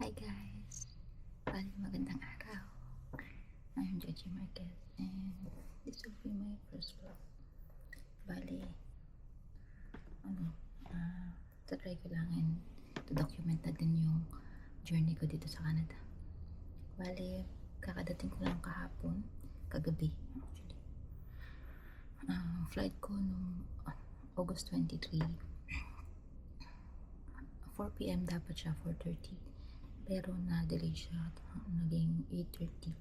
Hi guys! Bali, magandang araw. I'm Joji Marquez and this will be my first vlog. Bali, tatry ko lang and to document na din yung journey ko dito sa Canada. Bali, kakadating ko lang kagabi actually. Flight ko nung August 23. 4 PM dapat siya, 4:30. Pero na-delay siya, naging 8:30.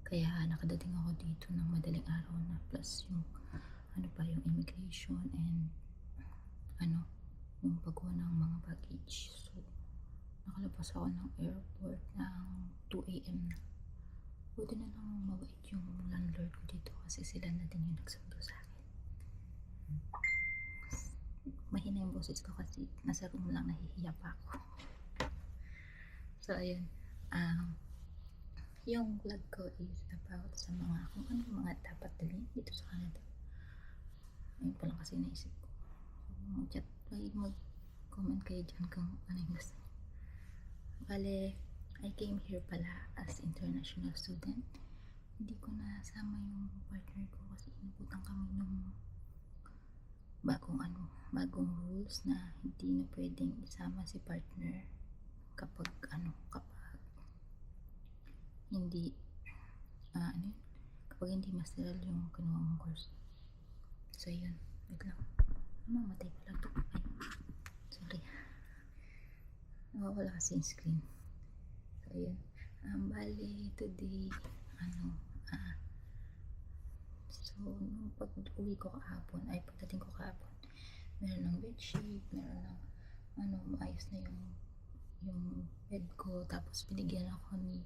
Kaya nakadating ako dito ng madaling araw na, plus yung yung immigration and yung pagkuha ng mga baggage. So, nakalabas ako ng airport ng 2 AM na. Buti na lang mabait yung landlord ko dito kasi sila na din yung nagsundo sa akin. Mahina yung boses ko kasi nasa room lang, nahihiya pa ako. So, ayun. Yung vlog ko is about sa kung ano mga dapat dalhin dito sa Canada. Ayun pa lang kasi naisip ko. Mag-chat, mag-comment kayo dyan kung ano yung gusto niyo. Bale, I came here pala as international student. Hindi ko nasama yung partner ko kasi inabutan kami ng bagong rules na hindi na pwedeng isama si partner kapag hindi kapag hindi masteral yung kinuha mong course. So yun, wait lang, mamatay pala to. Ay, sorry, nawawala kasi yung screen. So yun, bali today so nung pag-uwi ko kahapon, pagdating ko kahapon, meron ng bedsheet, meron ng maayos na yung bed ko. Tapos binigyan ako ni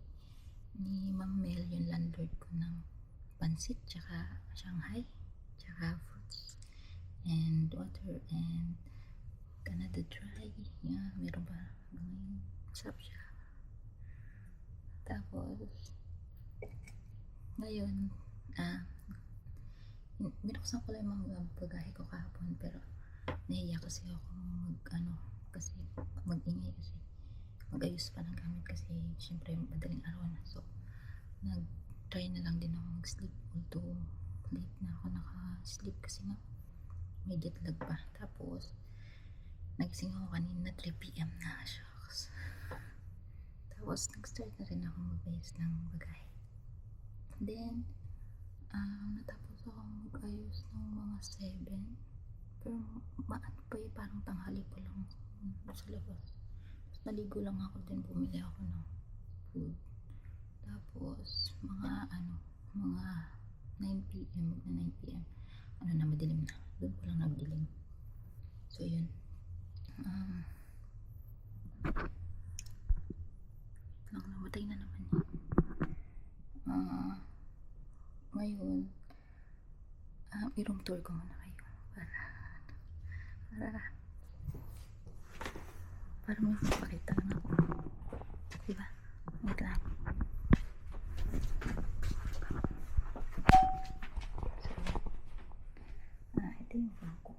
Ma'am Mel, yung landlord ko, ng pansit, tsaka Shanghai, tsaka fruits and water and Canada Dry. Yeah, meron pa ngayon, sarap siya. Tapos ngayon binuksan ko lang yung mga bagahe ko kahapon, pero nahiya kasi ako kasi mag-ingay, kasi mag-ayos pa ng gamit kasi syempre madaling araw na. So nag-try na lang din ako mag-sleep, although late na ako naka-sleep kasi nga may jet lag pa. Tapos nagising ako kanina 3 PM na, shucks. Tapos nag-start na rin ako mag-ayos ng bagahe. Then natapos ako mag-ayos ng mga 7, pero parang tanghali pa lang sa labas. Tapos naligo lang ako, din bumili ako ng food. Tapos mga 9 PM, magna 9 PM, na madilim na, doon ko lang nagdilim. So yun, namatay na naman ngayon. I-room tour ko muna kayo para may mapakita lang ako, diba? Wait lang. So, ito yung bangko.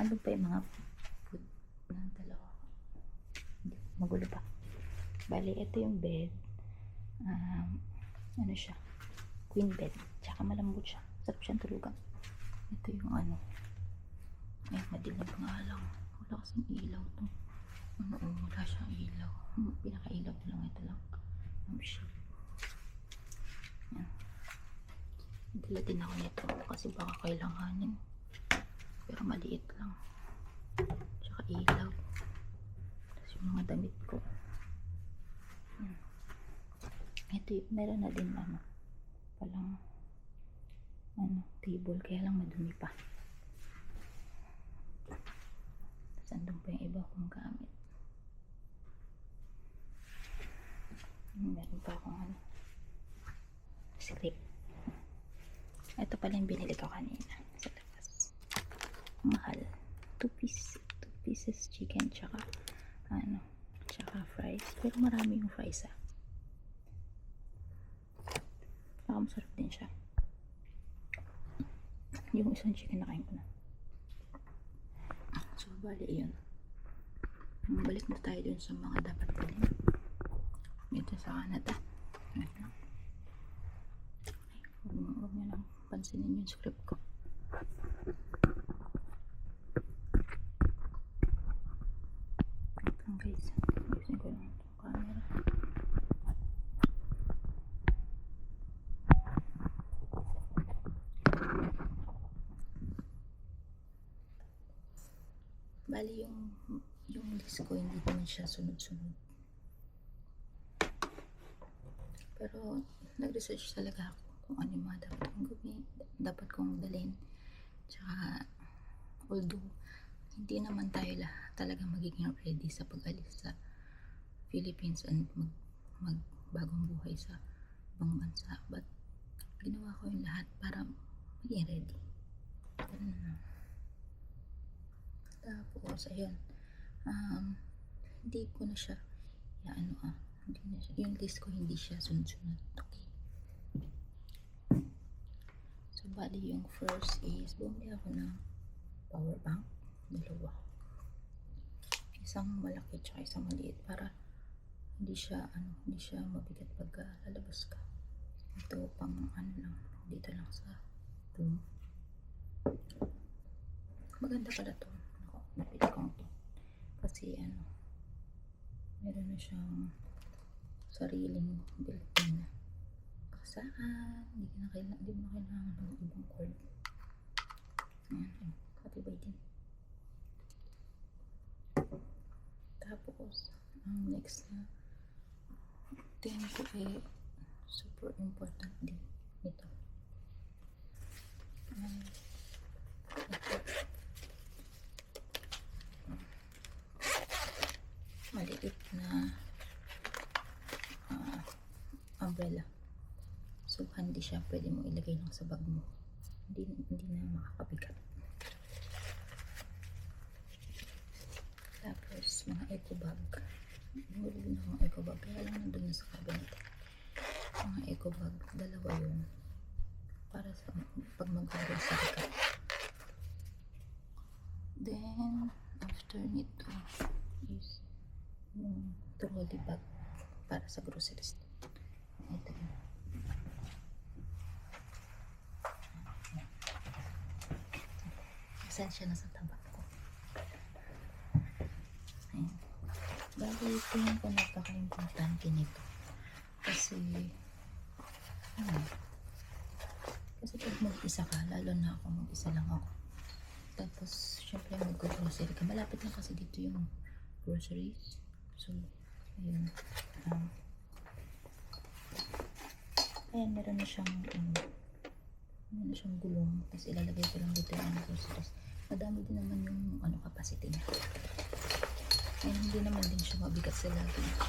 Ano pa yung mga food ng dalawa, magulo pa. Bali, ito yung bed. Siya, queen bed, tsaka malambot siya, sarap siyang tulugan. Ito yung madilim nga lang, wala kasing ilaw to. Wala siyang ilaw, pinaka-ilaw ko lang ito lang, shade. Yan, dala din ako nito kasi baka kailanganin, pero maliit lang, tsaka ilaw. Tapos yung mga damit ko, ito, meron na din palang table, kaya lang madumi pa. Tapos andun pa yung iba kong gamit. Meron pa akong script. Ito pala yung binili ko kanina sa labas, mahal, 2 pieces chicken, tsaka fries, pero marami yung fries masarap din siya. Yung isang chicken nakain ko na. So bali yun, Balik na tayo dun sa mga dapat dalhin dito sa Canada. Huwag nyo lang pansinin yung script ko. Guys, ayusin ko lang itong camera. Bali yung list ko hindi naman siya sunod-sunod, pero nag-research talaga ako kung ano yung mga dapat kong gawin, dapat kong dalhin. Tsaka although hindi naman tayo talaga magiging ready sa pag-alis sa Philippines and magbagong buhay sa ibang bansa, but ginawa ko yung lahat para maging ready. Ganun na. Tapos ayun, hindi ko na siya hindi na siya, yung list ko hindi siya sunod-sunod. Okay, so bali yung first is bumili ako ng power bank, dalawa, isang malaki tsaka isang maliit, para hindi siya mabigat pagka lalabas ka. Ito pang lang, dito lang sa room. Maganda pala to, napili ko to kasi meron na siyang sariling built-in na kasaan, hindi mo kailangan ng ibang cord. Ayan, katibay din. Tapos ang next na tingin ko super important din ito. Maliit na umbrella, so handy siya, pwede mo ilagay lang sa bag mo, hindi na makakabigat. Tapos mga eco bag, nahuli na akong eco bag, kaya lang nandun na sa cabinet. Mga eco bag, dalawa yun, para sa pag mag-grocery ka. Then after nito is yung trolley bag para sa groceries. Ito yun. Pasensya na sa taba ko. Ayan. Bali, tingin ko napaka-importante nito. Kasi pag mag-isa ka, lalo na ako, mag-isa lang ako. Tapos, syempre mag-grocery ka. Malapit lang kasi dito yung groceries. So, ayun. Ayan, meron na siyang gulong. Tapos ilalagay ko lang dito yung groceries. Madami din naman yung capacity niya. Ayan, hindi naman din siya mabigat sa luggage.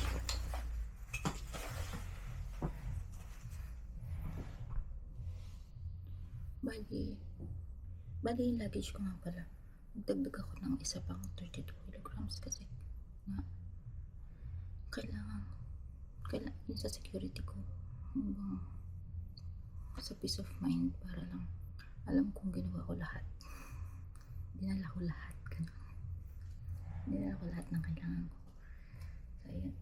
Bali yung luggage ko nga pala, nagdagdag ako ng isa pang 32 kilograms kasi nga kailangan yun sa security ko, sa peace of mind, para lang alam kong ginawa ko lahat, dinala ko lahat ng kailangan ko. So ayun.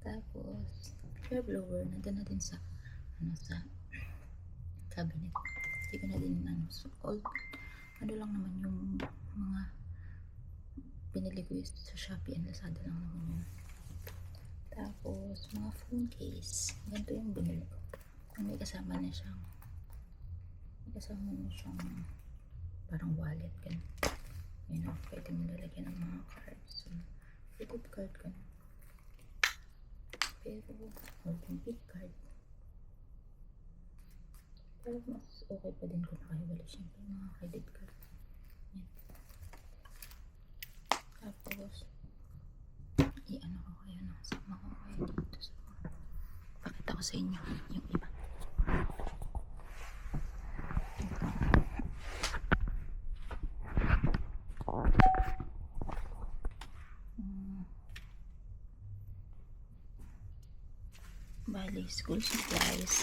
Tapos hair blower nandun na din sa cabinet. Hindi ko na din so lang naman yung mga pinili ko sa Shopee and Lazada lang naman yun. Tapos mga phone case, ganito yung binili ko. May kasama na siyang parang wallet, ganun. Ayun, pwede mo lalagyan ng mga cards. So, good card ko na. Pero or debit card, pero mas okay pa din kung nakahiwalay siyempre mga credit card. Yan. Tapos ko kaya nasama ko kayo dito sa pakita ko sa inyo yung iba. Bali, school supplies.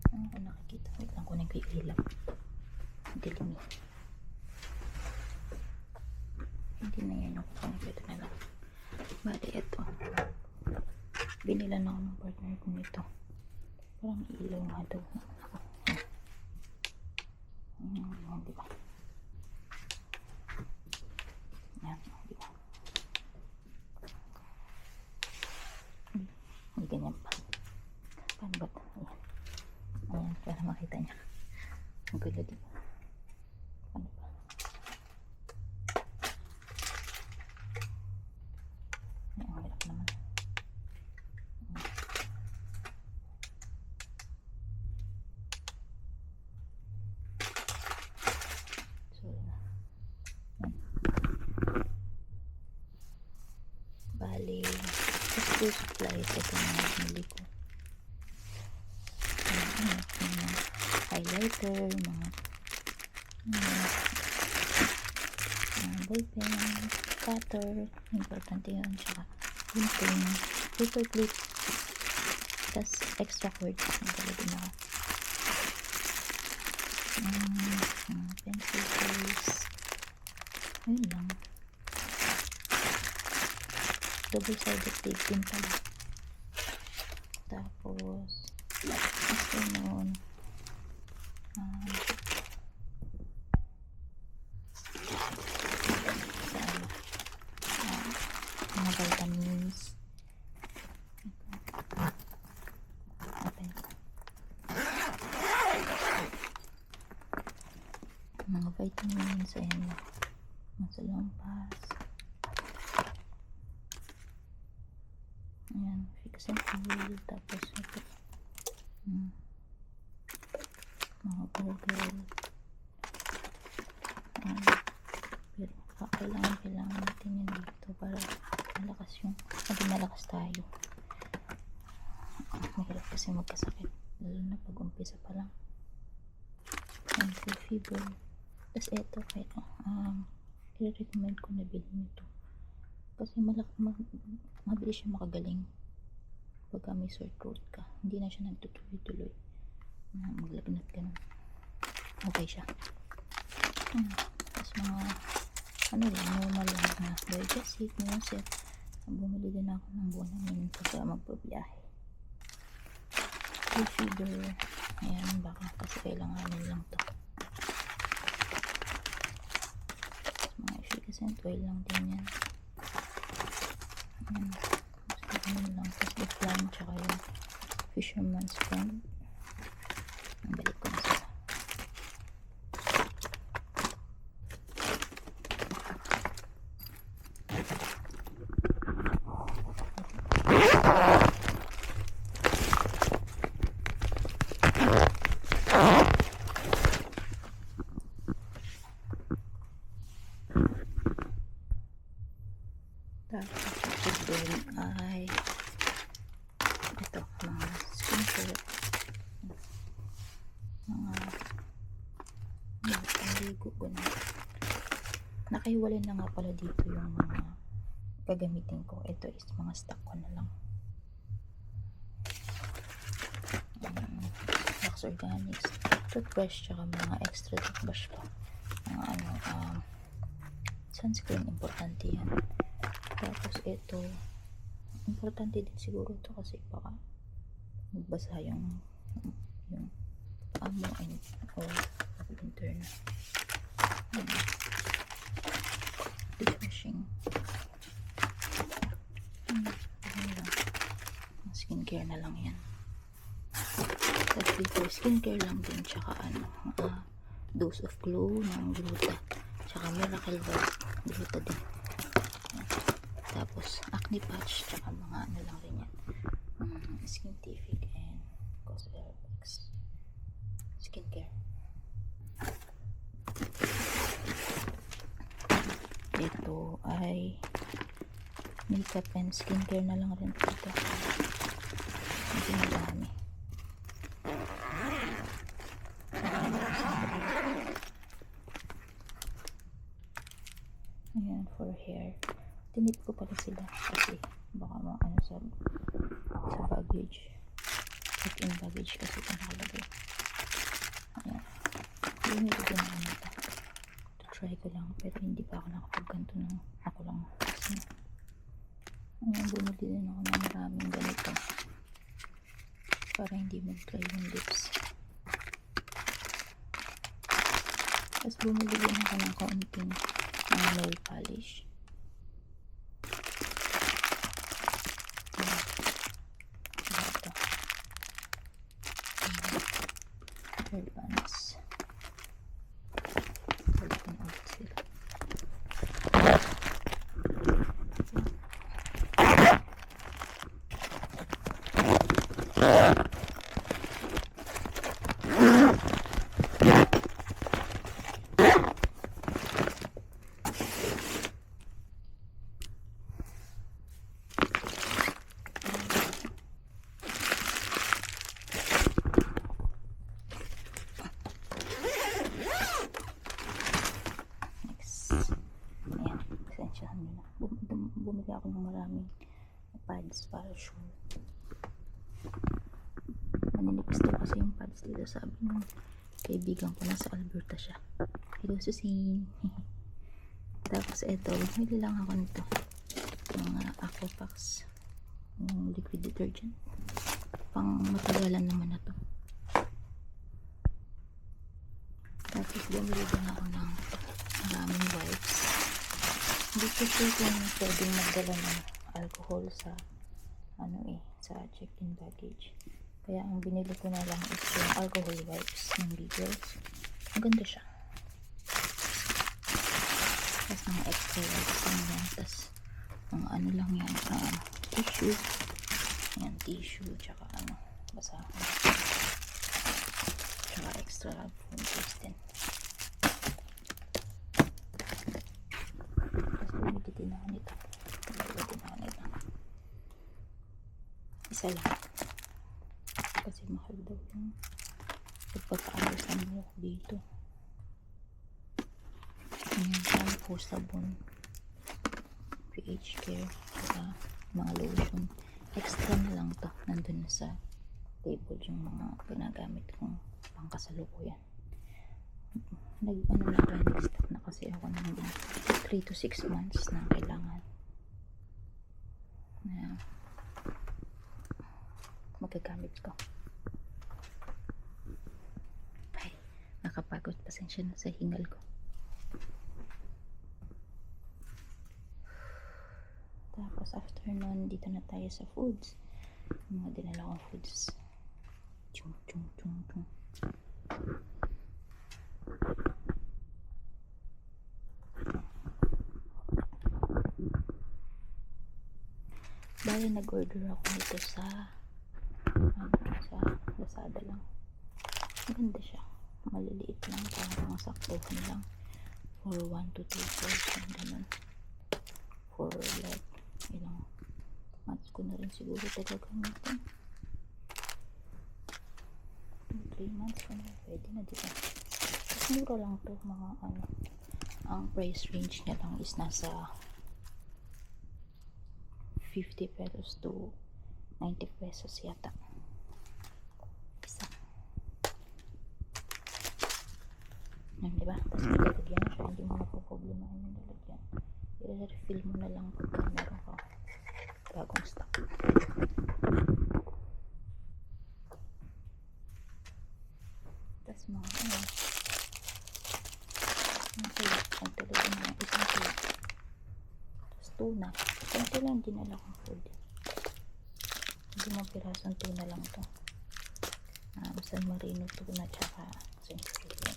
Ano ko nakikita? Wait lang ko nag-iilap. Dilim. nyo kung pwede na lang. Bali, ito. Binilan ako ng partner ko nito. Parang ilaw nga daw. Diba? Yan, diba? May ganyan pa. Paano ba ito? Ayan, para makita niya. Ang gulo, diba? Ano ba? Ay, ang hirap naman. Sorry na. Bali, school supplies. Ito na nabili ko. Mga highlighter, mga ballpen, cutter, importante yun, tsaka gunting, paper clip, tas extra cord, nagalagin ako. Pencil case, ayun lang. Double-sided tape din pala. Tapos, after nun, mga vitamins. Open. Mga vitamins, ayan. Nasa lampas. Ayan, fix and oil. Tapos ito. Mga burger. Pero kailangan natin yun dito para malakas yung malakas tayo. Mahirap kasi magkasakit, lalo na pag umpisa pa lang. And for fever. Tapos eto kaya i-recommend ko na bilhin ito kasi mabilis siya makagaling pagka may sore throat ka. Hindi na siya nagtutuloy-tuloy na maglagnat ka na. Okay siya. Tapos mga normal lang na Digestive, Musip. Bumili din ako ng Bonamine pagka magpabiyahe. Fever, ayan, baka kasi kailanganin lang to. Mga efficacent oil lang din yan. Ayan, mas ganun lang. Tapos the flan, tsaka yung Fisherman's Friend. Ang balik ko na sila. Tapos din ay ito, mga skincare, mga paligo ko na. Nakahiwalay na nga pala dito yung mga gagamitin ko. Ito is mga stock ko na lang. Lux Organics toothbrush, tsaka mga extra toothbrush pa. Mga sunscreen, importante yan. Tapos ito, importante din siguro ito kasi baka magbasa yung amo or winter na. Dishwashing. Skincare na lang yan. Tapos dito, skincare lang din, tsaka dose of glow ng gluta, tsaka miracle white gluta din. Tapos acne patch, tsaka mga lang rin yan. Skintific and Cosrx skincare. Ito ay makeup and skincare na lang rin ito. Hindi na dami. Ayan, for hair. Tinip ko pala sila kasi baka maano sa baggage. Check-in baggage kasi ito nakalagay. Ayan. Hindi ko din naman ito. To tinatry ko lang, pero hindi pa ako nakapagganto ng ako lang. Kasi, ngayon bumili din ako ng maraming ganito para hindi mag-dry yung lips. Tapos bumili din ako ng kaunting nail polish. Ito. Hairbans. Palitin ulit sila. Bumili ako ng maraming pads para sure. Maninipis daw kasi yung pads dito, sabi ng kaibigan ko, nasa Alberta siya. Hello Susie. Tapos eto, bumili lang ako nito, mga Aquapax, yung liquid detergent, pang matagalan naman na to. Tapos bumili din ako ng maraming wipes. Hindi ko sure kung pwedeng magdala ng alcohol sa sa check-in baggage. Kaya ang binili ko na lang is yung alcohol wipes ng Beagles. Maganda siya. Tapos mga extra wipes lang yan. Tapos mga lang yan, tissue. Yan, tissue, tsaka basahan. Tsaka extra phone case din. Din ako nito. Isa lang. Kasi mahal daw yung pagpapaalos ng buhok dito. Ayan, shampoo, sabon, pH care, saka mga lotion. Extra na lang to. Nandun na sa table yung mga ginagamit kong pangkasalukuyan. Nag-stop na kasi ako ng 3 to 6 months na kailangan na magagamit ko. Ay, nakapagod. Pasensya na sa hingal ko. Tapos after nun, dito na tayo sa foods. Yung mga dinala kong foods. Chung. Bali nag-order ako nito sa Lazada lang. Maganda siya. Maliliit lang. Parang saktuhan lang. For 1 to 2 person. Ganun. For like ilang months ko na rin siguro talaga gamitin. 2-3 months ko na. Pwede na diba? Mas mura lang to. Mga ang price range niya lang is nasa 50 pesos to 90 pesos yata. Isa. Yan, diba? Tapos nilalagyan siya. Hindi mo na po problema yung nilalagyan. I-refill mo na lang pagka meron ka bagong stock. Tapos mga ang talaga na isang tulad. Tapos tuna. Kunti lang dinala kong food. Hindi mo pirasong tuna lang to. San Marino tuna tsaka sensitive na.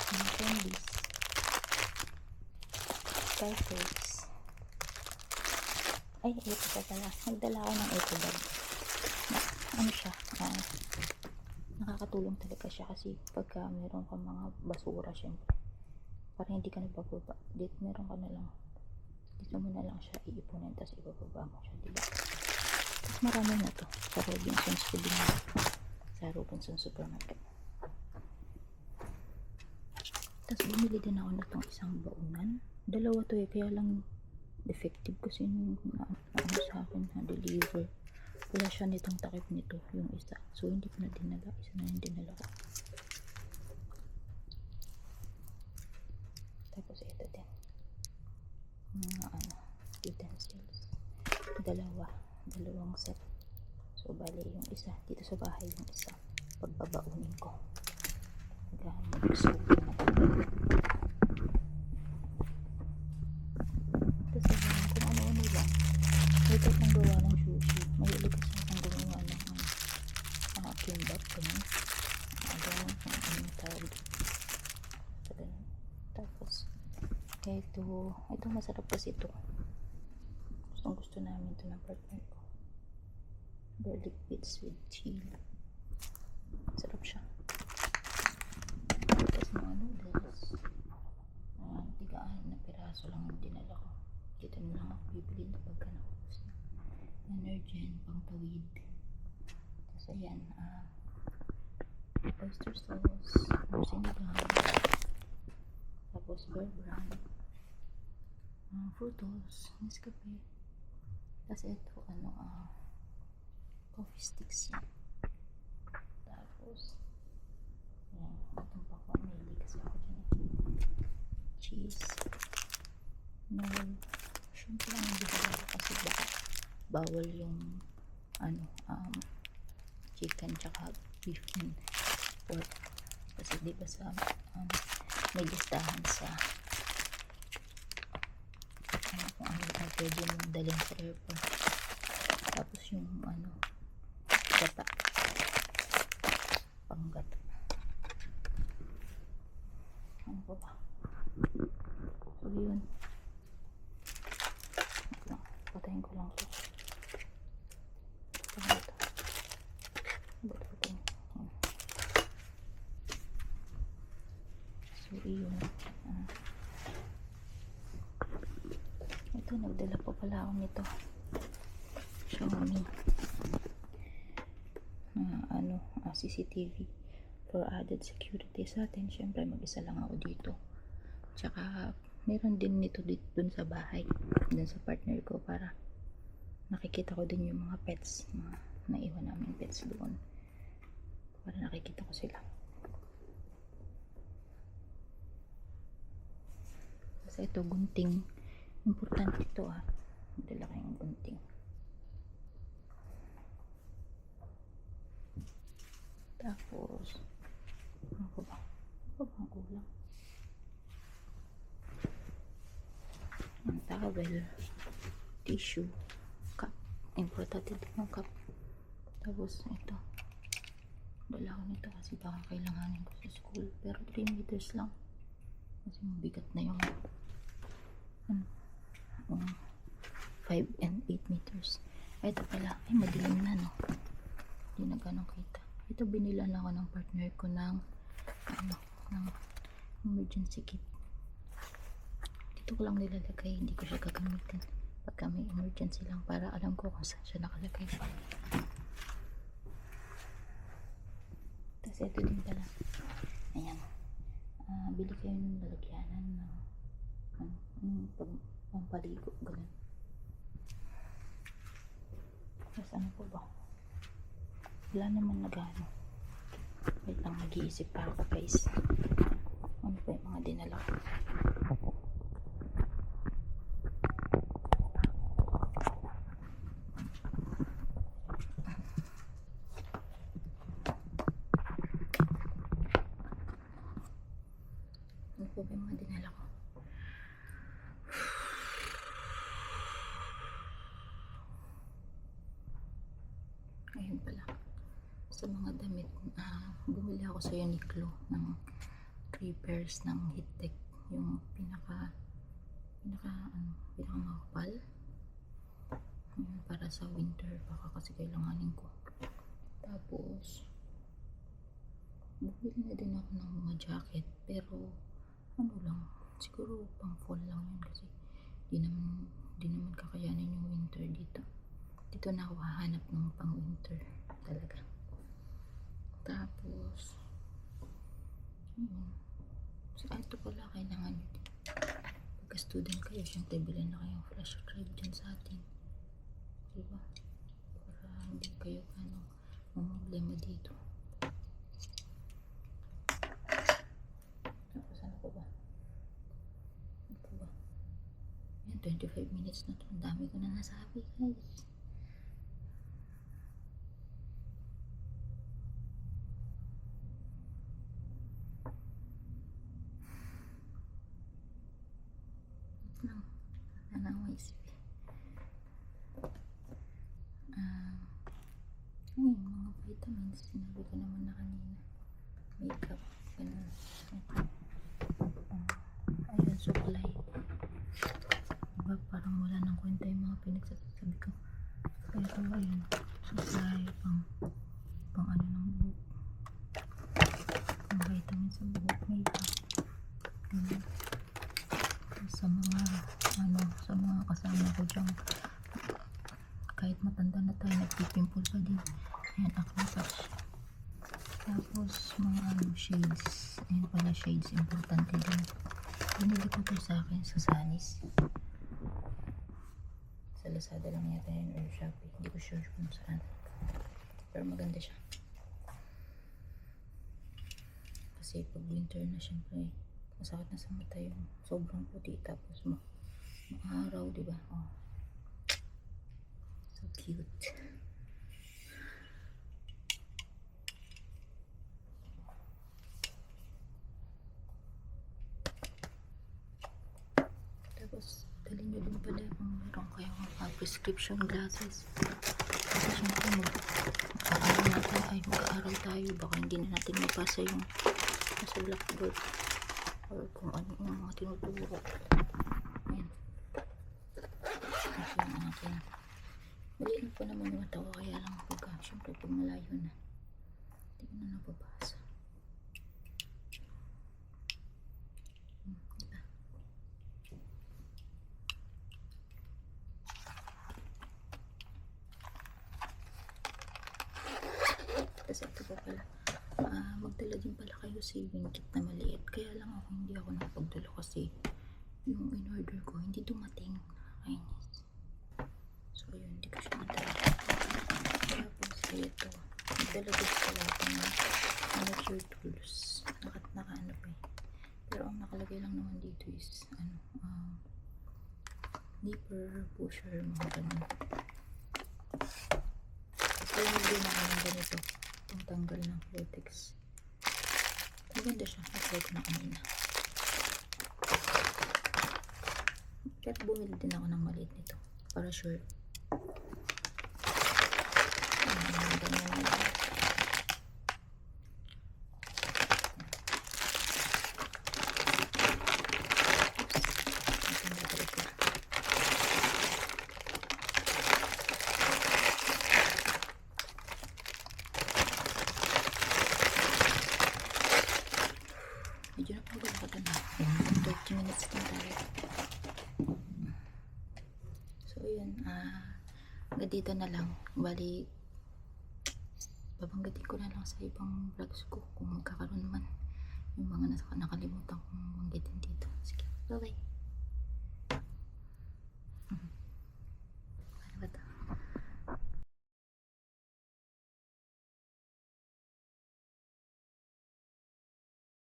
Mga candies. Sky flakes. Ay, ito pa pala. Nagdala ako ng eco bag. Siya? Nakakatulong talaga siya kasi pagka meron ka mga basura, syempre. Para hindi ka nabababa. Dito meron ka na lang. Dito mo na lang siya iipunin, tapos ibababa mo siya. Diba? Tapos marami na to. Sa Robinsons ko din. Sa Robinsons Supermarket. Tapos bumili din ako na itong isang baunan. Dalawa to kaya lang defective kasi nung sa akin na deliver. Wala siya nitong takip nito, yung isa. So hindi ko na dinala. Isa na yung dinala ko. dalawang set. So bali yung isa dito sa bahay, yung isa pagbabaunin ko magsubo na. Kasi kung ano-ano lang ito pang gawa ng sushi. Mahilig kasi akong gumawa ng kimbap ganun. Ganun kung ano tawag sa ganun. Tapos ito masarap kasi ito. Gustong gusto namin ito ng partner ko. Garlic bits with chili. Sarap siya. Tapos mga noodles. Tigaan na piraso lang ang dinala ko. Dito na lang ako bibili na pagka naubos na. Energen, pang tawid. Tapos ayan, oyster sauce, sinigang. Tapos bear brand. Frutos, Nescafe. Tapos ito, coffee sticks yan. Tapos, yan, itong pakwan, may kasi ako dyan. Cheese. No, syempre lang hindi ko kasi baka bawal yung, chicken tsaka beef and pork. Kasi diba sa, may listahan sa, kung ano pwede mong dalhin sa airport. Tapos yung gata, panggata. Ano pa ba? So yun, patayin ko lang ito. Panggata. Patayin. So yun, ito nagdala pa pala ako nito. Xiaomi CCTV for added security sa atin. Syempre mag-isa lang ako dito, tsaka meron din nito dun sa bahay, dun sa partner ko, para nakikita ko din yung mga pets, mga naiwan namin pets doon, para nakikita ko sila. Kasi ito gunting, importante ito dala kayong gunting. Tapos ano ba ang kulang? Ang towel, tissue, cup, importante din yung cup. Tapos ito, dala ko nito kasi baka kailanganin ko sa school, pero 3 meters lang kasi mabigat na yung 5 and 8 meters. Ito pala, ay madilim na, no? Hindi na ganun kita. Ito binilan ako ng partner ko ng ng emergency kit. Dito ko lang nilalagay, hindi ko siya gagamitin pagka may emergency lang, para alam ko kung saan siya nakalagay. Tapos ito din pala, ayan, bili kayo ng lalagyanan ng pampaligo, ganun. Tapos ano po ba, wala naman nagano. Wait lang, nag-iisip pa ako guys. Ano pa yung mga dinala ko? Ano pa ba yung mga dinala ko? Ayun pala, sa mga damit, bumili ako sa Uniqlo ng 3 pairs ng Heattech, yung pinaka makapal, para sa winter, baka kasi kailanganin ko. Tapos bumili na din ako ng mga jacket, pero lang, siguro pang fall lang yun, kasi di naman kakayanin yung winter dito na ako hahanap ng pang winter talaga. Tapos so ito pala, kailangan nyo din pagka student kayo, syempre bilhin na kayong flash drive dyan sa atin, diba, para hindi kayo problema dito. Tapos ano pa ba? Yan, 25 minutes na to. Ang dami ko na nasabi, guys. Lang, wala na isip eh. Yung mga vitamins, sinabi ko naman na kanina. Makeup, ganun. Ayun, supply. Diba, parang wala nang kwenta yung mga pinagsasabi ko. Pero ayun, supply, pang ano ng buhok. Pang vitamins sa buhok, makeup. Ganun. Sa mga kasama ko dyan, kahit matanda na tayo, nagpipimple pa din. Ayan, acne patch. Tapos mga shades. Ayan pala, shades, importante din. Binili ko to sa akin sa Sanis. Sa Lazada lang yata yun or Shopee, hindi ko sure kung saan, pero maganda siya. Kasi pag winter na, syempre masakit na sa mata yung sobrang puti, tapos maaraw, diba? Oh, so cute. Tapos dalhin nyo din pala kung meron kayong prescription glasses. Kasi syempre mag-aaral tayo, baka hindi na natin mapasa yung nasa blackboard or kung ano yung mga tinuturo. Ayan. Kasi yung akin, maliit pa naman yung mata ko, kaya lang pagka syempre pag malayo na, hindi ko na nababasa. Diba? Tapos ito pa pala, magdala din pala kayo saving kit na maliit. Kaya lang ako, hindi ako nakapagdala kasi yung in-order ko hindi dumating. Nakakainis. So yun, hindi ko siya nadala. Tapos ito, magdala din pala ako ng manicure tools. Naka-ano pa eh. Pero ang nakalagay lang naman dito is nipper, pusher, mga ganun. Kasi hindi na ako ng ganito, itong tanggal ng latex. Maganda siya, apply ko na kanina. Pero bumili din ako ng maliit nito para sure. Medyo na pagod ko ito na. 30 minutes na tayo. So yun, hanggang dito na lang. Bali, babanggitin ko na lang sa ibang vlogs ko kung magkakaroon naman yung mga nakalimutan kong banggitin dito. Sige, bye bye.